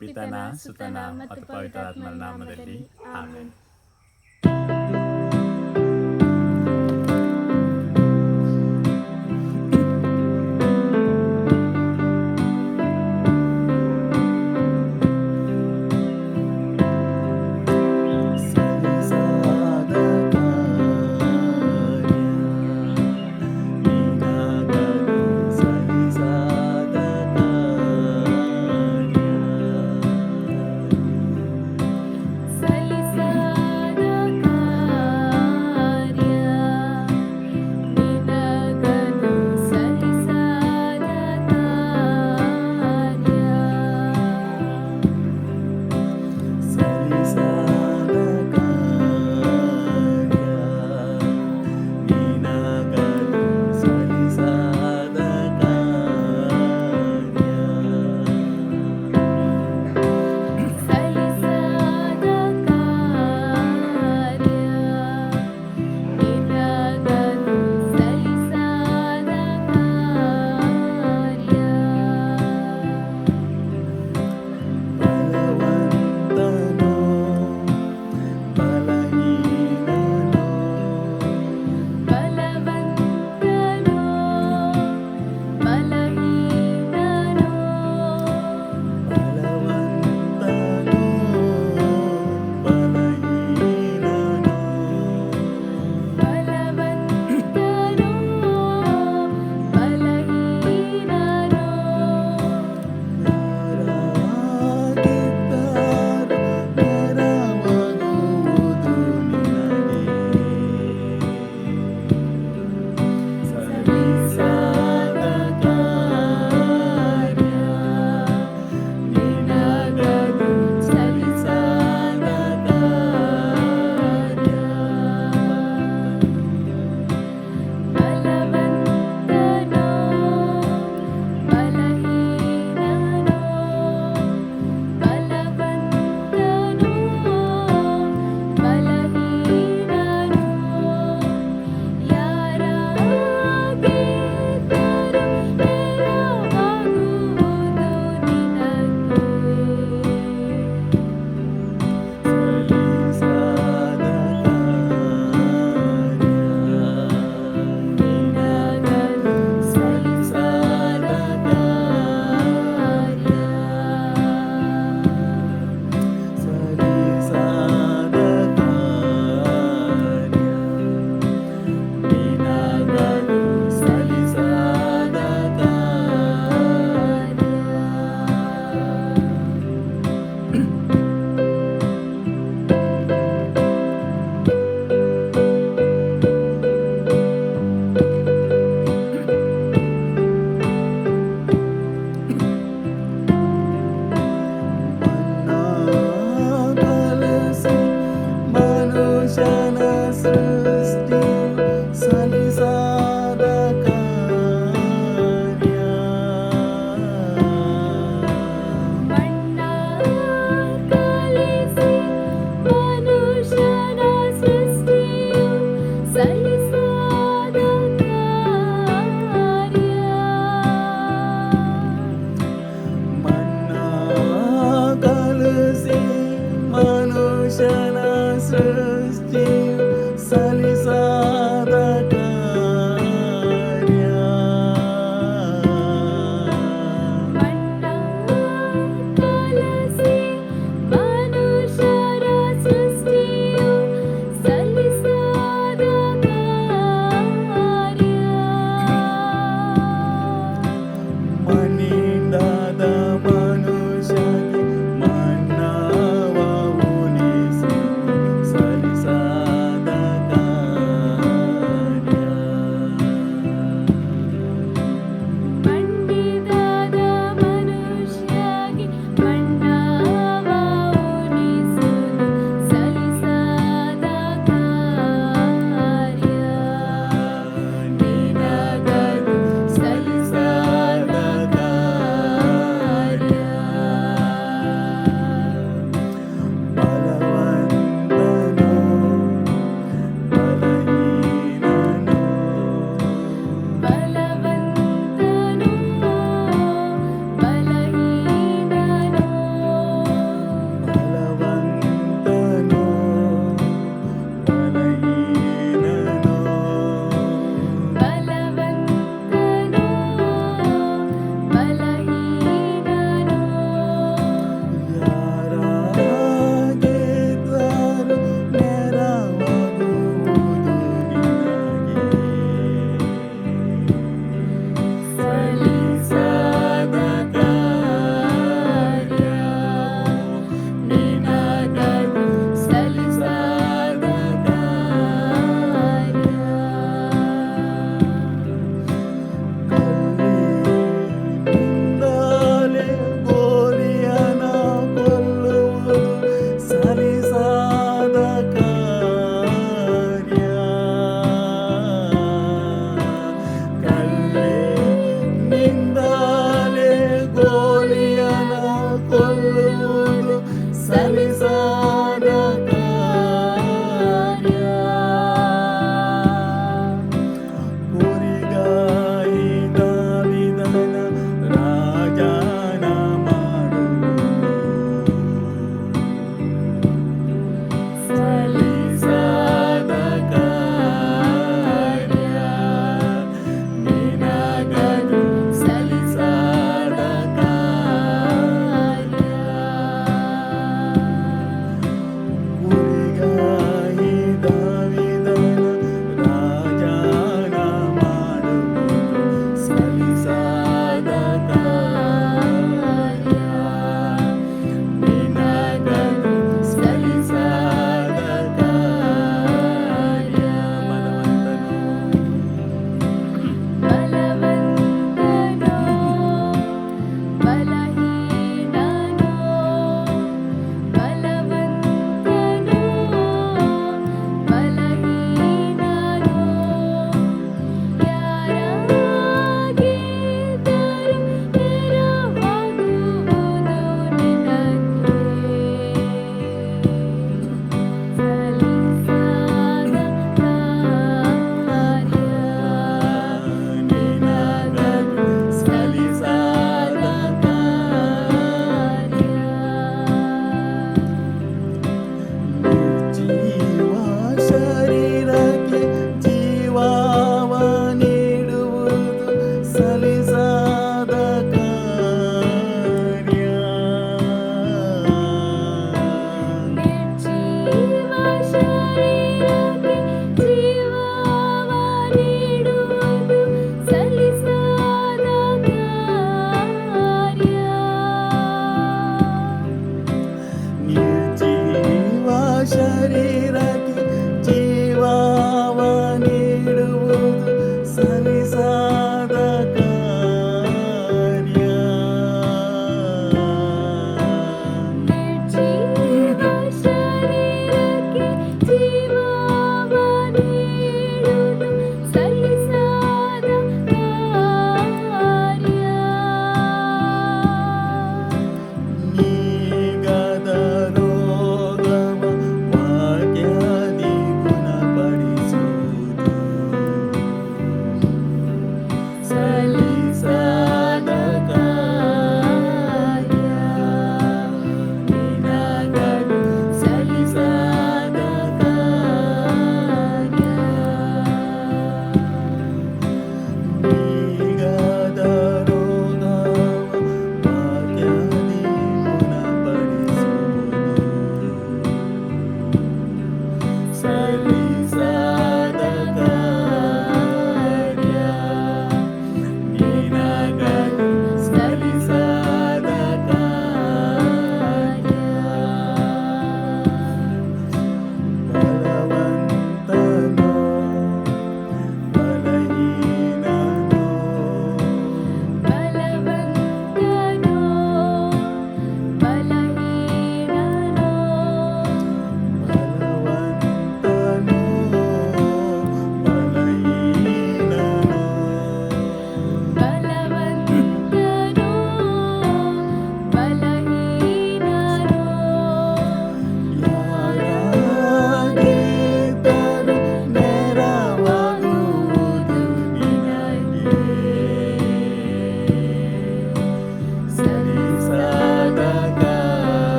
ಪಿತನ ಸುತನ ಮತ್ತು ಪವಿತ್ರಾತ್ಮನ ನಾಮದಲ್ಲಿ ಆಮೆನ್.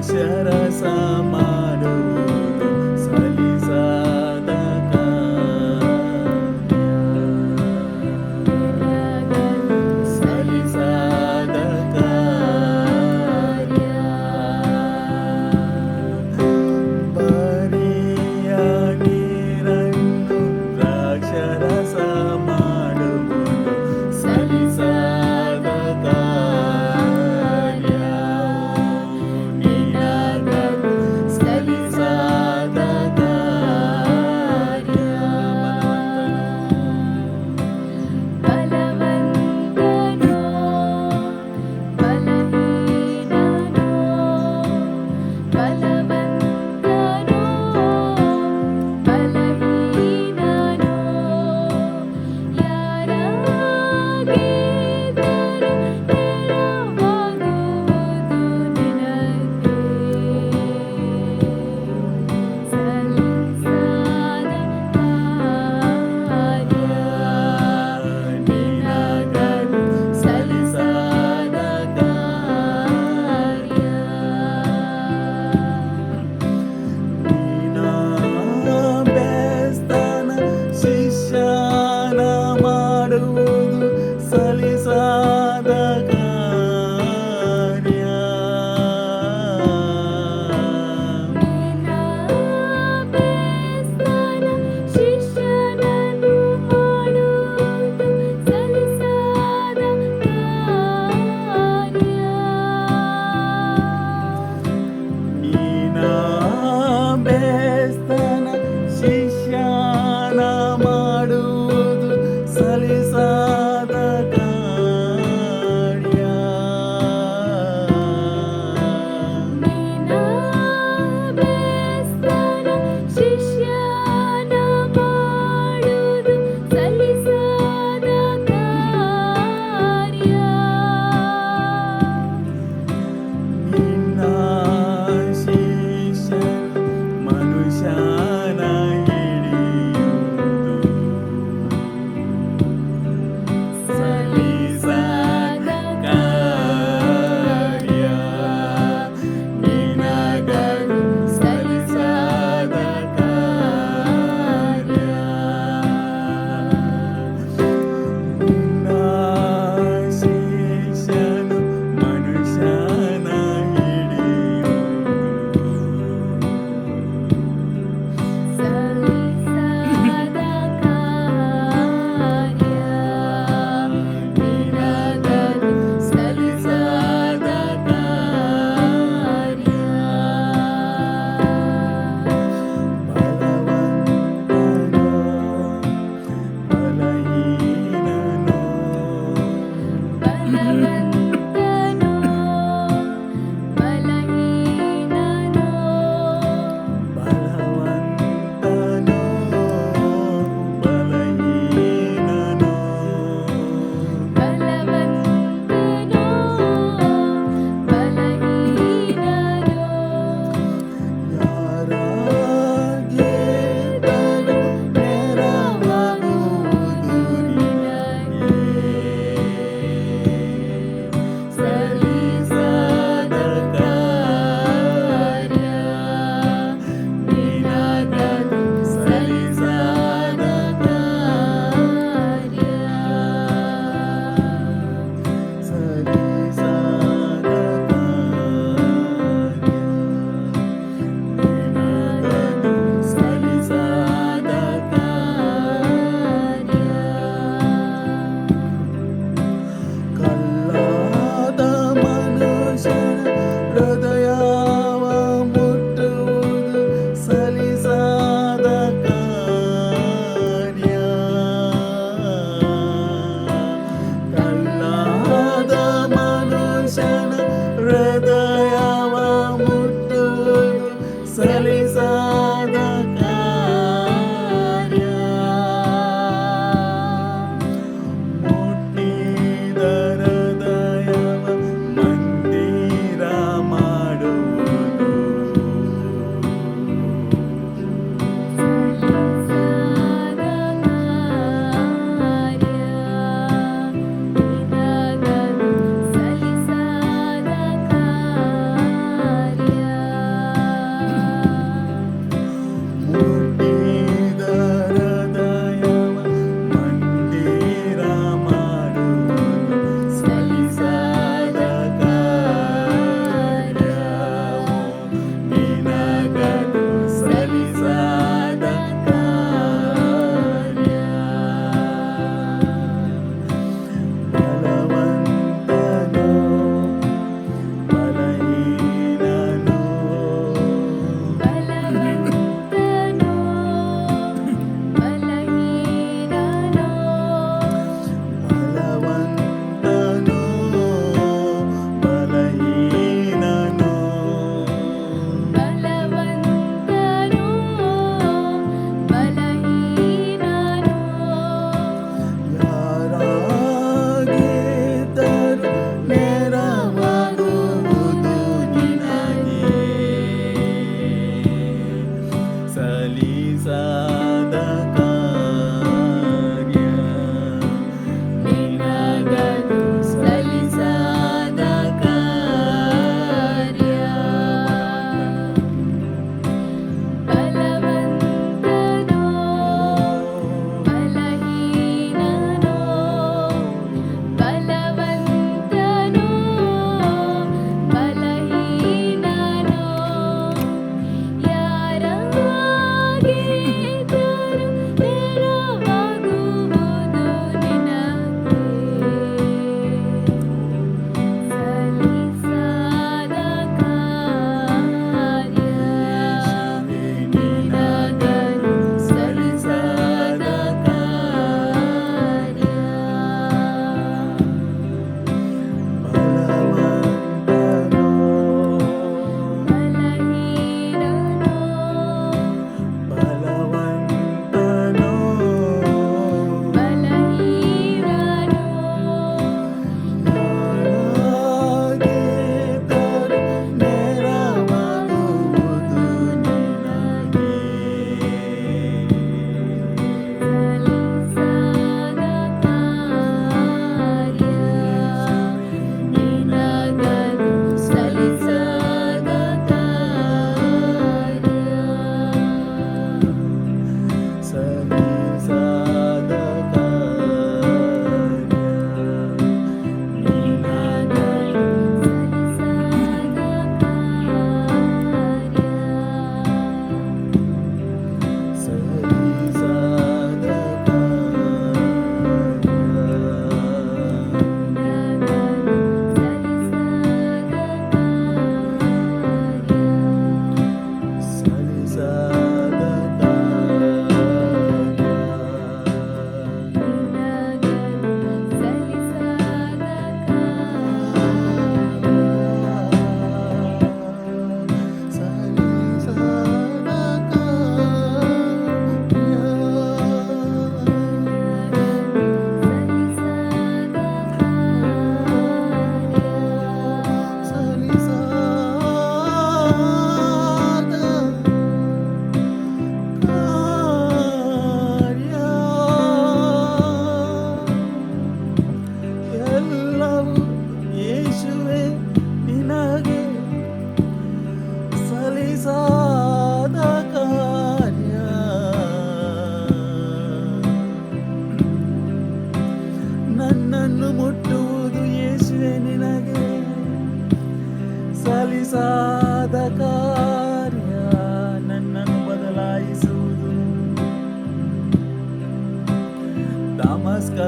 ದ್ರಾಕ್ಷರಸ ಮಾಡುವುದು ಸಲಿಸಾದ ಕಾರ್ಯ. ಸಲಿಸಾದ ಕಾರ್ಯ. ಬರಿಯ ನೀರನ್ನು ದ್ರಾಕ್ಷರಸ ಮಾಡುವುದು ಸಲಿಸಾದ ಕಾರ್ಯ. ನಿನಗದು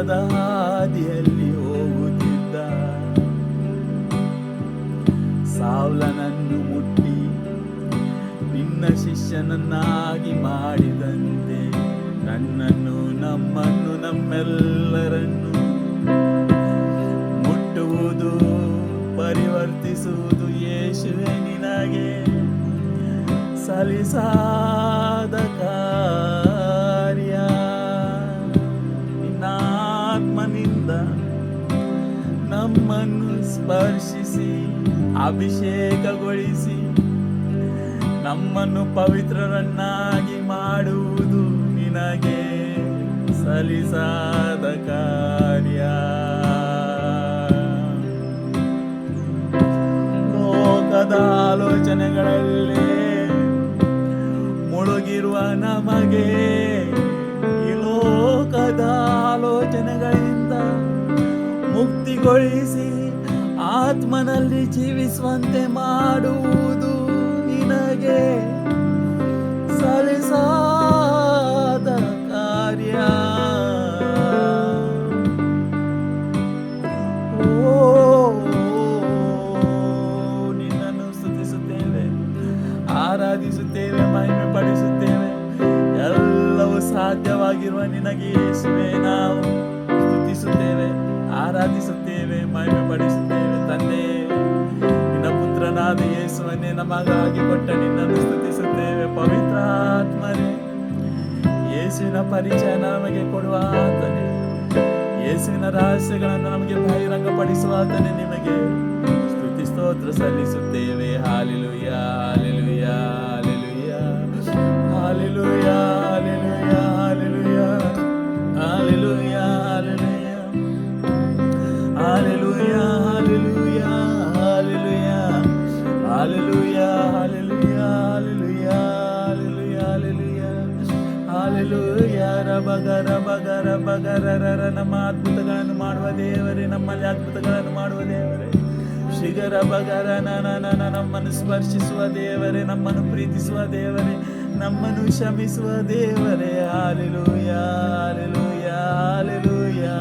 ಲೋಕದ ಹಾದಿಯಲ್ಲಿ ಹೋಗುತ್ತಿದ್ದ ಸೌಲನನ್ನು ಮುಟ್ಟಿ ನಿನ್ನ ಶಿಷ್ಯನನ್ನಾಗಿ ಮಾಡಿದಂತೆ ನನ್ನನ್ನು, ನಮ್ಮನ್ನು, ನಮ್ಮೆಲ್ಲರನ್ನು ಮುಟ್ಟುವುದು, ಪರಿವರ್ತಿಸುವುದು ಯೇಸುವೆ ನಿನಗೆ ಸಲ್ಲಿಸಾದ ಕಾರ್ಯ. ನಿನ್ನ ಆತ್ಮನಿಂದ ನಮ್ಮನ್ನು ಸ್ಪರ್ಶಿಸಿ ಅಭಿಷೇಕಗೊಳಿಸಿ ನಮ್ಮನ್ನು ಪವಿತ್ರರನ್ನಾಗಿ ಮಾಡುವುದು ನಿನಗೆ ಸಲ್ಲಿಸಾದ ಕಾರ್ಯ. ಲೋಕದ ಆಲೋಚನೆಗಳಲ್ಲಿ ಮುಳುಗಿರುವ ನಮಗೆ ಈ ಲೋಕದ ಆಲೋಚನೆಗಳಿಂದ ಮುಕ್ತಿಗೊಳಿಸಿ ಆತ್ಮನಲ್ಲಿ ಜೀವಿಸುವಂತೆ ಮಾಡುವುದು ನಿನಗೆ ಸಲ್ಲಿಸಾದ ಕಾರ್ಯ. ಓ, ನಿನ್ನನ್ನು ಸ್ತುತಿಸುತ್ತೇವೆ, ಆರಾಧಿಸುತ್ತೇವೆ, ಮಹಿಮೆ ಪಡಿಸುತ್ತೇವೆ. ಎಲ್ಲವೂ ಸಾಧ್ಯವಾಗಿರುವ ನಿನಗೆ ಯೇಸುವೆ ನಾವು ಸ್ತುತಿಸುತ್ತೇವೆ, ಆರಾಧಿಸುತ್ತೇವೆ, ಮಹಿಮೆ ಪಡಿಸುತ್ತೇವೆ. ತಂದೆ, ನಿನ್ನ ಪುತ್ರನಾದ ಯೇಸುವನ್ನೇ ನಮಗಾಗಿ ಕೊಟ್ಟ ನಿನ್ನನ್ನು ಸ್ತುತಿಸುತ್ತೇವೆ. ಪವಿತ್ರ ಆತ್ಮನೇ, ಯೇಸುವಿನ ಪರಿಚಯ ನಮಗೆ ಕೊಡುವ ಆತನೇ, ಯೇಸುವಿನ ರಹಸ್ಯಗಳನ್ನು ನಮಗೆ ಬಹಿರಂಗಪಡಿಸುವ ಆತನೇ, ನಿಮಗೆ ಸ್ತುತಿ ಸ್ತೋತ್ರ ಸಲ್ಲಿಸುತ್ತೇವೆ. Hallelujah, hallelujah, hallelujah, hallelujah, hallelujah, hallelujah, hallelujah, hallelujah, hallelujah, hallelujah, hallelujah, hallelujah, hallelujah, hallelujah, hallelujah. ರಬಗರ ಬಗರ ಬಗರರ ನಮ್ಮ ಅದ್ಭುತಗಳನ್ನು ಮಾಡುವ ದೇವರೇ, ನಮ್ಮಲ್ಲಿ ಅದ್ಭುತಗಳನ್ನು ಮಾಡುವ ದೇವರೇ. ಶಿಗರ ಬಗರ ನಮ್ಮನ್ನು ಸ್ಪರ್ಶಿಸುವ ದೇವರೇ, ನಮ್ಮನ್ನು ಪ್ರೀತಿಸುವ ದೇವರೇ, ನಮ್ಮನ್ನು ಕ್ಷಮಿಸುವ ದೇವರೇ. Hallelujah, hallelujah, hallelujah,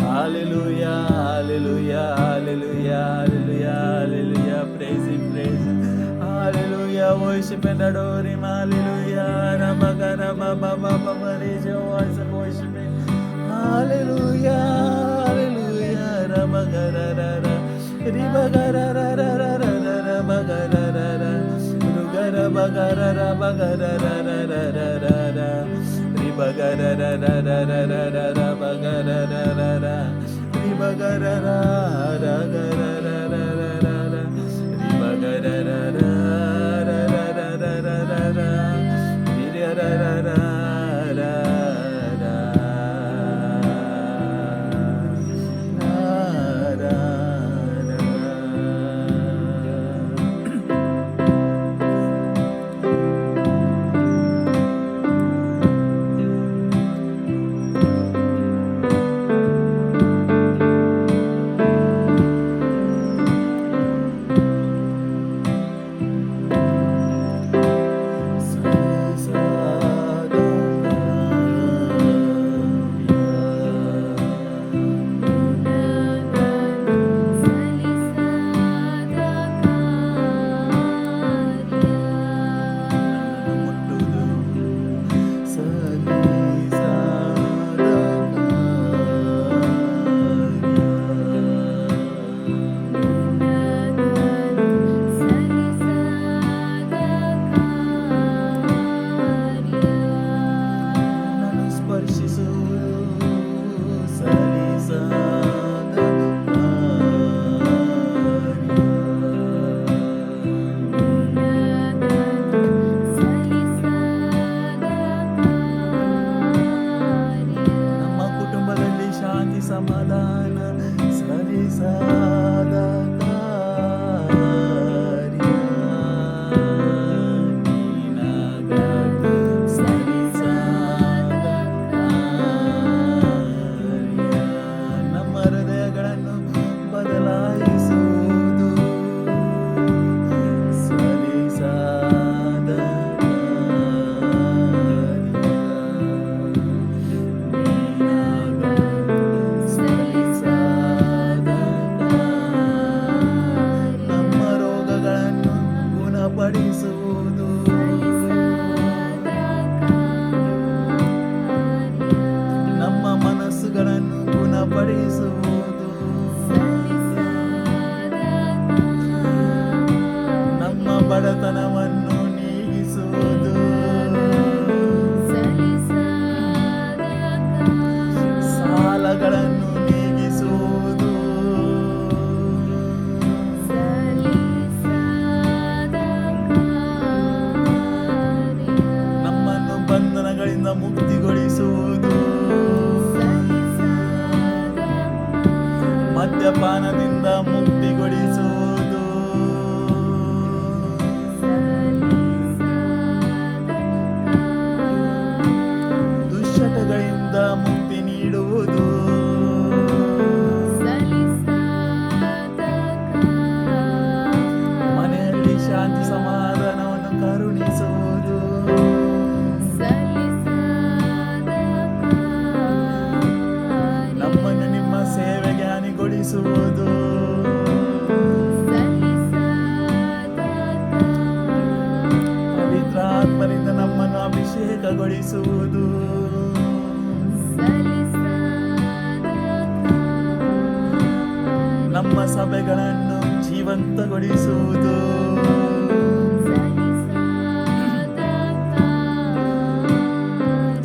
hallelujah, hallelujah, hallelujah, hallelujah, hallelujah. Praise him, praise him. Hallelujah, worship and adore him. Hallelujah. Rabba rabba baba baba, raise your voice and worship him. Hallelujah, hallelujah. Rabba garara, riba garara, rabba garara, rugara bagarara, bagarara, riba garara, rabba garara, riba garara, ragarara. ಮುಕ್ತಿಗೊಳಿಸುವುದು, ಮದ್ಯಪಾನದಿಂದ ಮುಕ್ತಿಗೊಳಿಸುವುದು, ದುಶ್ಚಟಗಳಿಂದ ಮುಕ್ತಿ ನೀಡುವುದು, ಮನೆಯಲ್ಲಿ ಶಾಂತಿ ಸಮಾಧಾನವನ್ನು ಕರುಣಿಸುವುದು, ನಮ್ಮನ್ನು ನಿಮ್ಮ ಸೇವೆಗೆ ಅಣಿಗೊಳಿಸುವುದು, ಪವಿತ್ರ ಆತ್ಮರಿಂದ ನಮ್ಮನ್ನು ಅಭಿಷೇಕಗೊಳಿಸುವುದು, ನಮ್ಮ ಸಭೆಗಳನ್ನು ಜೀವಂತಗೊಳಿಸುವುದು,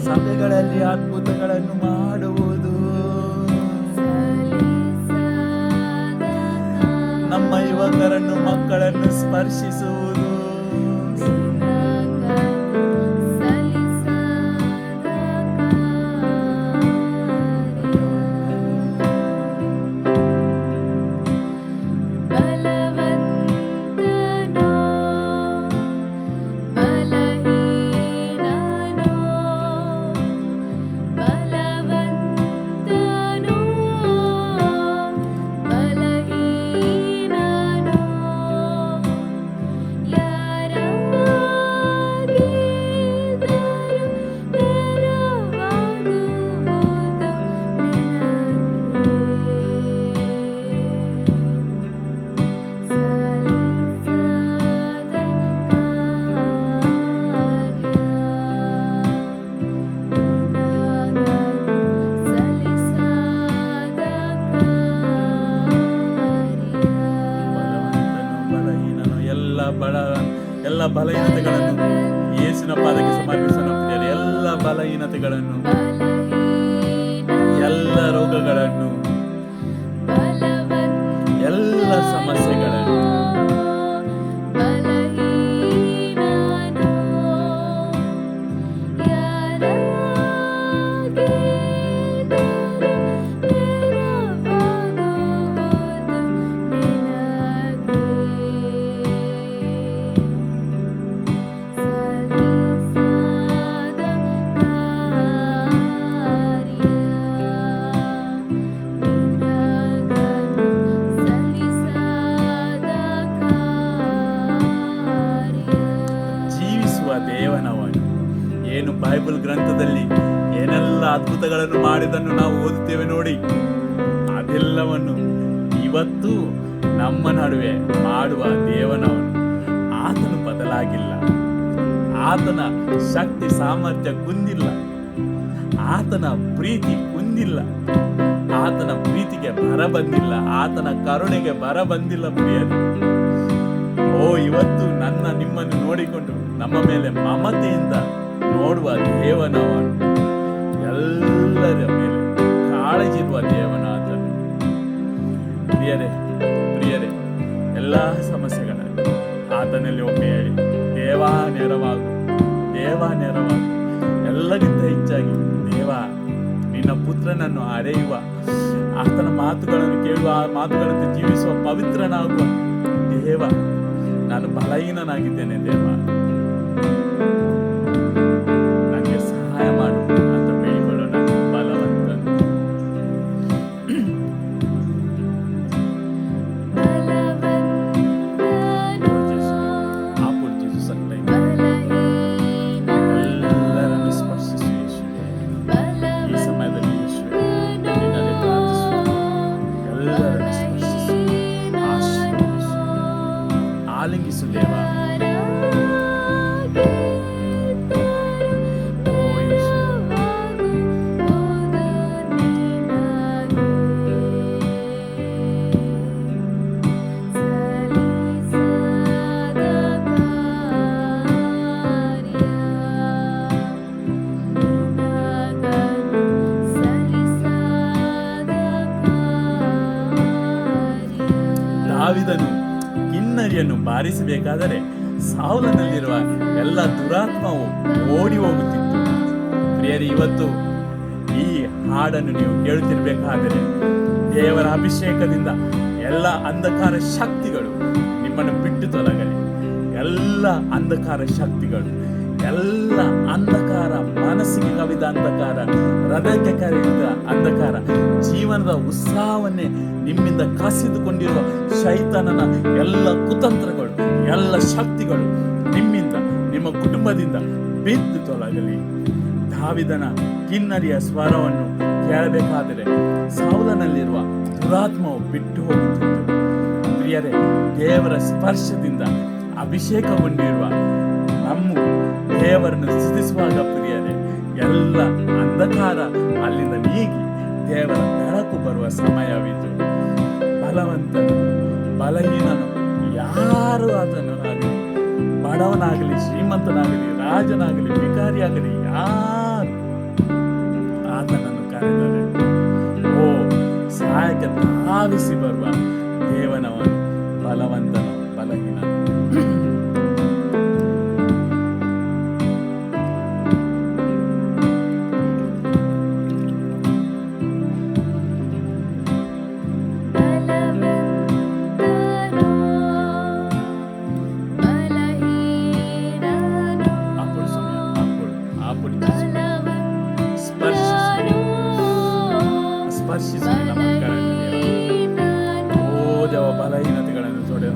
ಸಭೆಗಳಲ್ಲಿ ಅದ್ಭುತಗಳನ್ನು ಮಾಡುವುದು, ನಮ್ಮ ಯುವಕರನ್ನು ಮಕ್ಕಳನ್ನು ಸ್ಪರ್ಶಿಸುವುದು, ಎಲ್ಲ ಬಲಹೀನತೆಗಳನ್ನು ಯೇಸುವಿನ ಪಾದಕ್ಕೆ ಸಮರ್ಪಿಸೋಣ ಪ್ರಿಯರೇ. ಎಲ್ಲ ಬಲಹೀನತೆಗಳನ್ನು, ಎಲ್ಲ ರೋಗಗಳನ್ನು, ಎಲ್ಲ ಸಮಸ್ಯೆಗಳನ್ನು ದೇವನವನು. ಏನು ಬೈಬಲ್ ಗ್ರಂಥದಲ್ಲಿ ಏನೆಲ್ಲ ಅದ್ಭುತಗಳನ್ನು ಮಾಡಿದನ್ನು ನಾವು ಓದುತ್ತೇವೆ ನೋಡಿ, ಅದೆಲ್ಲವನ್ನು ಇವತ್ತು ನಮ್ಮ ನಡುವೆ ಮಾಡುವ ದೇವನವನು. ಆತನು ಬದಲಾಗಿಲ್ಲ, ಆತನ ಶಕ್ತಿ ಸಾಮರ್ಥ್ಯ ಕುಂದಿಲ್ಲ, ಆತನ ಪ್ರೀತಿ ಕುಂದಿಲ್ಲ, ಆತನ ಪ್ರೀತಿಗೆ ಬರ ಬಂದಿಲ್ಲ, ಆತನ ಕರುಣೆಗೆ ಬರ ಬಂದಿಲ್ಲ ಪ್ರಿಯರೇ. ಓ, ಇವತ್ತು ನನ್ನ ನಿಮ್ಮನ್ನು ನೋಡಿಕೊಂಡು ನಮ್ಮ ಮೇಲೆ ಮಮತೆಯಿಂದ ನೋಡುವ ದೇವನವನು, ಎಲ್ಲರ ಮೇಲೆ ಕಾಳಜಿ ಇರುವ ದೇವನಾದನು. ಪ್ರಿಯರೇ, ಎಲ್ಲ ಸಮಸ್ಯೆಗಳಲ್ಲಿ ಆತನಲ್ಲಿ ಒಮ್ಮೆ ಹೇಳಿ, ದೇವಾ ನೆರವಾಗು, ದೇವಾ ನೆರವಾಗು. ಎಲ್ಲಕ್ಕಿಂತ ಹೆಚ್ಚಾಗಿ ದೇವ ನಿನ್ನ ಪುತ್ರನನ್ನು ಅರೆಯುವ, ಆತನ ಮಾತುಗಳನ್ನು ಕೇಳುವ, ಆ ಮಾತುಗಳನ್ನು ಜೀವಿಸುವ ಪವಿತ್ರನಾಗುವ ದೇವ, ನಾನು ಬಲಹೀನನಾಗಿದ್ದೇನೆ ದೇವ, ನನಗೆ ಸಹಾಯ ಮಾಡು ಅಂತ ಬೇಡಿಕೊಳ್ಳೋಣ. ಬಲವಂತನು ಎಲ್ಲರನ್ನು ಸ್ಪರ್ಶಿಸು ಯೇಸುವೇ. ಈ ಸಮಯದಲ್ಲಿ ಯೇಸುವೇ ನಿನ್ನಲ್ಲಿ ಪ್ರಾರ್ಥಿಸುತ್ತೇನೆ. ಎಲ್ಲರನ್ನು ಸ್ಪರ್ಶಿಸು, ಆಶೀರ್ವದಿಸು, ಆಲಿಂಗಿಸು ದೇವ. ದಾವೀದನು ಕಿನ್ನರಿಯನ್ನು ಬಾರಿಸಬೇಕಾದರೆ ಸೌಲನಲ್ಲಿರುವ ಎಲ್ಲ ದುರಾತ್ಮವು ಓಡಿ ಹೋಗುತ್ತಿತ್ತು. ಪ್ರಿಯರೇ, ಇವತ್ತು ಈ ಹಾಡನ್ನು ನೀವು ಕೇಳುತ್ತಿರಬೇಕಾದರೆ ದೇವರ ಅಭಿಷೇಕದಿಂದ ಎಲ್ಲ ಅಂಧಕಾರ ಶಕ್ತಿಗಳು ನಿಮ್ಮನ್ನು ಬಿಟ್ಟು ತೊಲಗಲಿ. ಎಲ್ಲ ಅಂಧಕಾರ ಶಕ್ತಿಗಳು, ಎಲ್ಲ ಅಂಧಕಾರ, ಮನಸ್ಸಿಗೆ ಕವಿದ ಅಂಧಕಾರ, ಹೃದಯಕ್ಕೆ ಕರೆದ ಅಂಧಕಾರ, ಜೀವನದ ಉತ್ಸಾಹವನ್ನೇ ನಿಮ್ಮಿಂದ ಕಸಿದುಕೊಂಡಿರುವ ಶೈತಾನನ ಎಲ್ಲ ಕುತಂತ್ರಗಳು, ಎಲ್ಲ ಶಕ್ತಿಗಳು ನಿಮ್ಮಿಂದ, ನಿಮ್ಮ ಕುಟುಂಬದಿಂದ ಬಿದ್ದು ತೊಲಗಲಿ. ದಾವೀದನ ಕಿನ್ನರಿಯ ಸ್ವರವನ್ನು ಕೇಳಬೇಕಾದರೆ ಸೌಲನಲ್ಲಿರುವ ದುರಾತ್ಮವು ಬಿಟ್ಟು ಹೋಗುತ್ತಿತ್ತು. ಪ್ರಿಯರೇ, ದೇವರ ಸ್ಪರ್ಶದಿಂದ ಅಭಿಷೇಕಗೊಂಡಿರುವ ನಮ್ಮ ದೇವರನ್ನು ಸ್ತುತಿಸುವಾಗ ಪ್ರಿಯರೇ, ಎಲ್ಲ ಅಂಧಕಾರ ಅಲ್ಲಿಂದ ನೀಗಿ ದೇವರ ಬೆಳಕು ಬರುವ ಸಮಯವಿದು. ಬಲವಂತನು ಬಲಹೀನನು ಯಾರು ಆತನು ಆಗಲಿ, ಬಡವನಾಗಲಿ ಶ್ರೀಮಂತನಾಗಲಿ ರಾಜನಾಗಲಿ ಭಿಕಾರಿಯಾಗಲಿ ಯಾರು ಆತನನ್ನು ಕರೆದರೆ ಓ ಸಹಾಯಕ್ಕೆ ಧಾವಿಸಿ ಬರುವ ದೇವನವನು ಬಲವಂತನು ಬಲಹೀನನು. ಸ್ಪರ್ಶಿಸಿ ನಮ್ಮ ಓ ದೇವ ಬಲಹೀನತೆಗಳನ್ನು ತೊಡೆ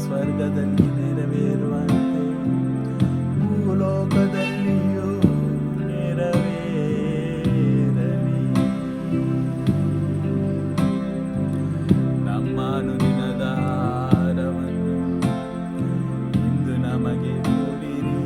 ಸ್ವರ್ಗದಲ್ಲಿ ನೆರವೇರುವಂತೆ ಭೂಲೋಕದಲ್ಲಿಯೂ ನೆರವೇರಲಿ. ನಮ್ಮ ಅನುದಿನದ ಆಹಾರವನ್ನು ಇಂದು ನಮಗೆ ಕೊಡಿರಿ.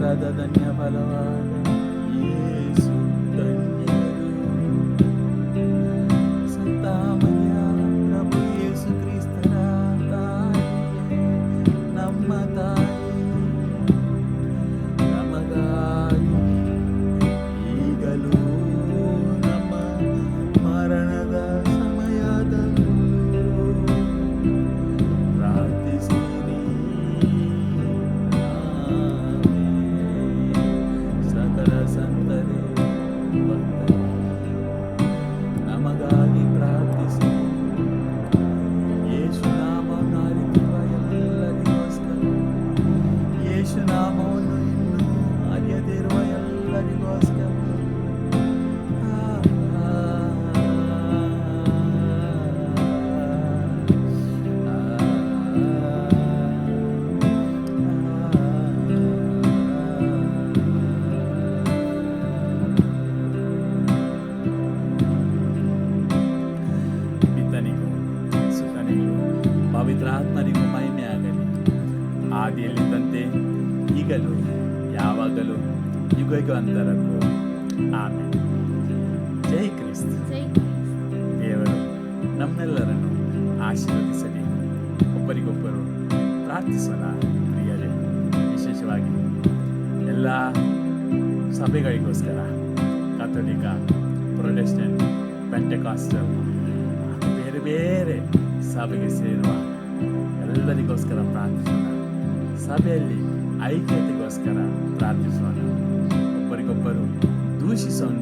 ಫಲದ ಧನ್ಯ ಫಲವಾದ ಯೇಸು ಧನ್ಯರು. ಸಂತಾಮಯ್ಯ ಪ್ರಭು ಯೇಸು ಕ್ರಿಸ್ತರ ತಾಯಿ, ನಮ್ಮ ತಾಯಿ, ನಮಗಾಗಿ ಈಗಲೂ ನಮ್ಮ ಮರಣದ ಸಮಯದಲ್ಲೂ ಪ್ರಾರ್ಥಿಸಿರಿ. ಸಕಲ ಸಂತರೇ ಭಕ್ತರೇ ನಮಗಾಗಿ ಪ್ರಾರ್ಥಿಸಿ. ಯೇಸು ನಾಮವನ್ನು ಅರಿತಿರುವ ಎಲ್ಲರಿಗೋಸ್ಕರ, ಯೇಸು ನಾಮವನ್ನು ಇನ್ನೂ ಅರಿಯದಿರುವ ಎಲ್ಲರಿಗೋಸ್ಕರ, ಪಿತನಿಗೂ ಸುತನಿಗೂ ಪವಿತ್ರಾತ್ಮನಿಗೂ ಮಹಿಮೆ ಆಗಲಿ, ಆದಿಯಲ್ಲಿದ್ದಂತೆ ಈಗಲೂ ಯಾವಾಗಲೂ ಯುಗ ಯುಗಾಂತರಕ್ಕೂ ಆಮೇಲೆ. ಜೈ ಕ್ರಿಸ್ತ. ದೇವರು ನಮ್ಮೆಲ್ಲರನ್ನು ಆಶೀರ್ವದಿಸಲಿ. ಒಬ್ಬರಿಗೊಬ್ಬರು ಪ್ರಾರ್ಥಿಸೋಣ ಪ್ರಿಯರೇ. ವಿಶೇಷವಾಗಿ ಎಲ್ಲ ಸಭೆಗಳಿಗೋಸ್ಕರ, ಕಥೋಲಿಕ, ಪ್ರೊಟೆಸ್ಟೆಂಟ್, ಪೆಂಟೆಕಾಸ್ಟಲ್, ಬೇರೆ ಬೇರೆ ಸಭೆಗೆ ಸೇರುವ ಎಲ್ಲರಿಗೋಸ್ಕರ ಪ್ರಾರ್ಥಿಸೋಣ. ಸಭೆಯಲ್ಲಿ ಐಕ್ಯತೆಗೋಸ್ಕರ ಪ್ರಾರ್ಥಿಸೋಣ. ಒಬ್ಬರಿಗೊಬ್ಬರು ದೂಷಿಸೋಣ